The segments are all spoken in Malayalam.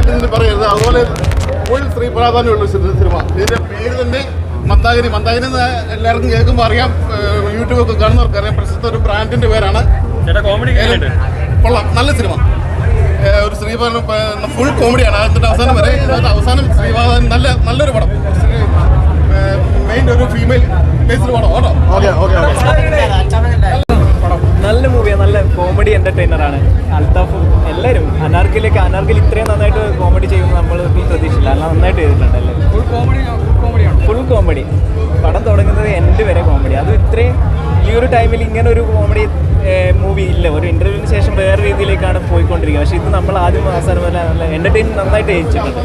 ഇതിന് പറയരുത്. അതുപോലെ ഫുൾ സ്ത്രീ പ്രാധാന്യമുള്ള സിനിമ. ഇതിൻ്റെ പേര് തന്നെ മന്ദാകിനി. മന്ദാകിനി എന്ന് എല്ലാവർക്കും കേൾക്കുമ്പോൾ അറിയാം, യൂട്യൂബൊക്കെ കാണുന്നവർക്ക് അറിയാം. പ്രശസ്ത ഒരു ബ്രാൻഡിൻ്റെ പേരാണ്. കൊള്ളാം, നല്ല സിനിമ. ഒരു ശ്രീപാദം ഫുൾ കോമഡിയാണ് അതിൻ്റെ അവസാനം വരെ. അവസാനം ശ്രീപാദൻ നല്ലൊരു പടം. മെയിൻ ഒരു ഫീമെയിൽ ബേസ്ഡ് പടം. നല്ല മൂവിയാണ്, നല്ല കോമഡി എൻ്റർടൈനറാണ്. അൽത്താഫും എല്ലാവരും അനാർക്കലി ഇത്രയും നന്നായിട്ട് കോമഡി ചെയ്യുമ്പോൾ നമ്മൾ പ്രതീക്ഷിച്ചില്ല. അല്ല, നന്നായിട്ട് ചെയ്തിട്ടുണ്ട്. അല്ലേ, ഫുൾ കോമഡി. പടം തുടങ്ങുന്നത് എൻഡ് വരെ കോമഡി. അത് ഇത്രയും ഈ ഒരു ടൈമിൽ ഇങ്ങനെ ഒരു കോമഡി മൂവി ഇല്ല. ഒരു ഇൻ്റർവ്യൂവിന് ശേഷം വേറെ രീതിയിലേക്കാണ് പോയിക്കൊണ്ടിരിക്കുന്നത്. പക്ഷേ ഇത് നമ്മൾ ആദ്യം അവസാനം വരെ നല്ല എൻ്റർടൈൻ നന്നായിട്ട് ചെയ്യിച്ചിട്ടുണ്ട്.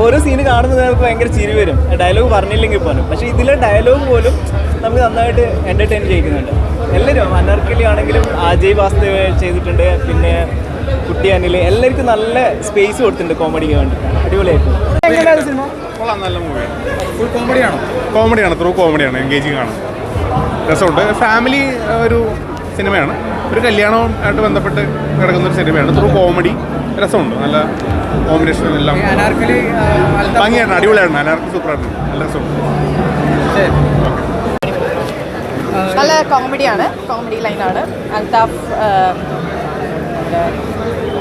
ഓരോ സീന് കാണുമ്പോൾ നമുക്ക് ഭയങ്കര ചിരി വരും, ഡയലോഗ് പറഞ്ഞില്ലെങ്കിൽ പോലും. പക്ഷേ ഇതിലെ ഡയലോഗ് പോലും നമുക്ക് നന്നായിട്ട് എൻ്റർടൈൻ ചെയ്യിക്കുന്നുണ്ട്. എല്ലാവരും അനാർക്കലി ആണെങ്കിലും അജയ് വാസ്തവ് ചെയ്തിട്ടുണ്ട്, പിന്നെ കുട്ടി അനിൽ, എല്ലാവർക്കും നല്ല സ്പേസ് കൊടുത്തിട്ടുണ്ട് കോമഡിക്ക് വേണ്ടി. അടിപൊളിയായിട്ട്. എങ്ങനെയാണ് സിനിമ? കൊള്ളാം, നല്ല മൂവിയാണ്. ഫുൾ കോമഡിയാണ്, ത്രൂ കോമഡിയാണ്, എൻഗേജിങ് ആണ്, രസമുണ്ട്. ഫാമിലി ഒരു സിനിമയാണ്. ഒരു കല്യാണവുമായിട്ട് ബന്ധപ്പെട്ട് കിടക്കുന്നൊരു സിനിമയാണ്. ത്രൂ കോമഡി, രസമുണ്ട്. നല്ല കോമ്പിനേഷൻ എല്ലാം ഭംഗിയാണ്, അടിപൊളിയാണ്. അനാർക്കലി സൂപ്പറായിരുന്നു, നല്ല രസമുണ്ട്. നല്ല കോമഡിയാണ്, കോമഡി ലൈനാണ്. അൽത്താഫ്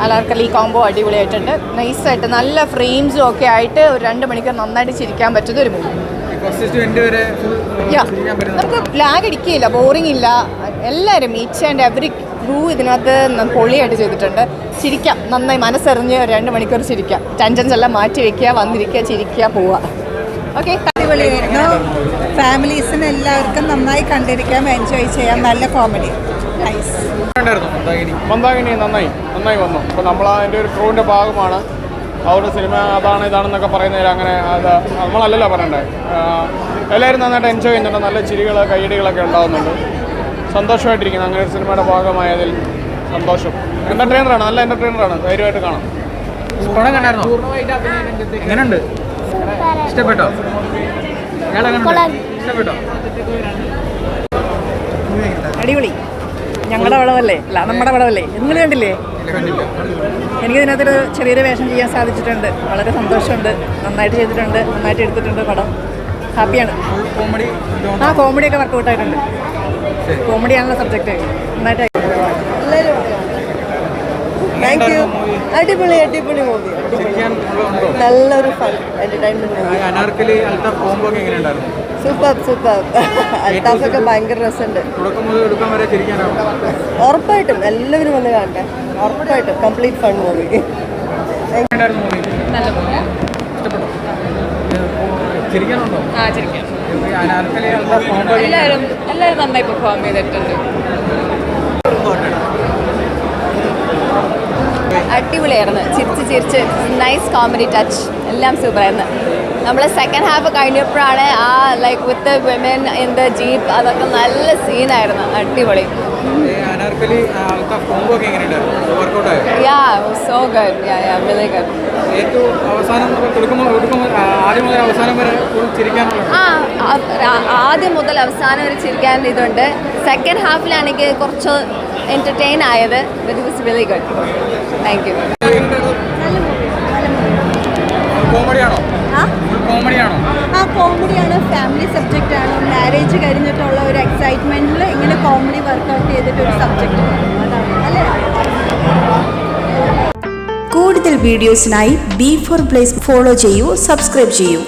അനാർക്കലി കോംബോ അടിപൊളിയായിട്ടുണ്ട്. നൈസായിട്ട് നല്ല ഫ്രെയിംസും ഒക്കെ ആയിട്ട് ഒരു 2 മണിക്കൂർ നന്നായിട്ട് ചിരിക്കാൻ പറ്റുന്ന ഒരു മൂവി. നമുക്ക് ലാഗ് അടിക്കുകയില്ല, ബോറിംഗ് ഇല്ല. എല്ലാവരും ഈച്ച് ആൻഡ് എവറി ക്രൂ ഇതിനകത്ത് പൊളിയായിട്ട് ചെയ്തിട്ടുണ്ട്. ചിരിക്കാം, നന്നായി മനസ്സറിഞ്ഞ് 2 മണിക്കൂർ ചിരിക്കാം. ടെൻഷൻസ് എല്ലാം മാറ്റി വയ്ക്കുക, വന്നിരിക്കുക, ചിരിക്കുക, പോവുക. ഓക്കെ, അടിപൊളിയായിരുന്നു. ഫാമിലീസിന് എല്ലാവർക്കും നന്നായി കണ്ടിരിക്കാം, എൻജോയ് ചെയ്യാം. നല്ല കോമഡി. മന്ദാകിനി നന്നായി വന്നു. അപ്പോൾ നമ്മൾ അതിൻ്റെ ഒരു ക്രൂവിൻ്റെ ഭാഗമാണ്. ആ ഒരു സിനിമ അതാണ് ഇതാണെന്നൊക്കെ പറയുന്നതിൽ അങ്ങനെ അത് നമ്മളല്ലല്ലോ പറയണ്ടേ. എല്ലാവരും നന്നായിട്ട് എൻജോയ് ചെയ്യുന്നുണ്ട്. നല്ല ചിരികൾ, കയ്യടികളൊക്കെ ഉണ്ടാകുന്നുണ്ട്. സന്തോഷമായിട്ടിരിക്കുന്നു അങ്ങനെ ഒരു സിനിമയുടെ ഭാഗമായതിൽ സന്തോഷം. എൻ്റർടൈനറാണ്, നല്ല എൻ്റർടൈനറാണ്. ധൈര്യമായിട്ട് കാണാം. എങ്ങനെയുണ്ട്? ഇഷ്ടപ്പെട്ടോ? അടിപൊളി. ഞങ്ങളുടെ പടമല്ലേ, അല്ല നമ്മുടെ പടമല്ലേ. നിങ്ങൾ കണ്ടില്ലേ? എനിക്കിതിനകത്തൊരു ചെറിയൊരു വേഷം ചെയ്യാൻ സാധിച്ചിട്ടുണ്ട്. വളരെ സന്തോഷമുണ്ട്. നന്നായിട്ട് ചെയ്തിട്ടുണ്ട്, നന്നായിട്ട് എടുത്തിട്ടുണ്ട് പടം. ഹാപ്പിയാണ്. ആ കോമഡിയൊക്കെ വർക്കൗട്ടായിട്ടുണ്ട്. കോമഡിയാണല്ലോ സബ്ജക്റ്റ്. നന്നായിട്ട് താങ്ക് യു. അടിപൊളി മൂവി. നല്ലൊരു ഫൺ എന്റർടൈൻമെന്റ്. സൂപ്പർ. അൽത്താഫൊക്കെ ഭയങ്കര രസമുണ്ട്. ഉറപ്പായിട്ടും എല്ലാവരും വന്ന് കാണട്ടെ. ഉറപ്പായിട്ടും കംപ്ലീറ്റ് ഫൺ മൂവി. എല്ലാവരും നന്നായി പെർഫോം ചെയ്തിട്ടുണ്ട്. അടിപൊളിയായിരുന്നു. ചിരിച്ച് നൈസ് കോമഡി ടച്ച്, എല്ലാം സൂപ്പറായിരുന്നു. നമ്മൾ സെക്കൻഡ് ഹാഫ് കഴിഞ്ഞപ്പോഴാണ് ആ like with women in the jeep, അതൊക്കെ നല്ല സീനായിരുന്നു. അടിപൊളി. So good. Really good. ആദ്യം മുതൽ അവസാനം വരെ ചിരിക്കാൻ ഇതുണ്ട്. സെക്കൻഡ് ഹാഫിലാണെങ്കിൽ കുറച്ച് എൻ്റർടൈൻ ആയത്. It was really good. Thank you. ആ കോമഡിയാണ്, ഫാമിലി സബ്ജക്റ്റാണ്. മാരേജ് കഴിഞ്ഞിട്ടുള്ള ഒരു എക്സൈറ്റ്മെന്റിൽ ഇങ്ങനെ കോമഡി വർക്കൗട്ട് ചെയ്തിട്ടൊരു സബ്ജക്റ്റ് അല്ലേ. കൂടുതൽ വീഡിയോസിനായി B4 Blaze ഫോളോ ചെയ്യൂ, സബ്സ്ക്രൈബ് ചെയ്യൂ.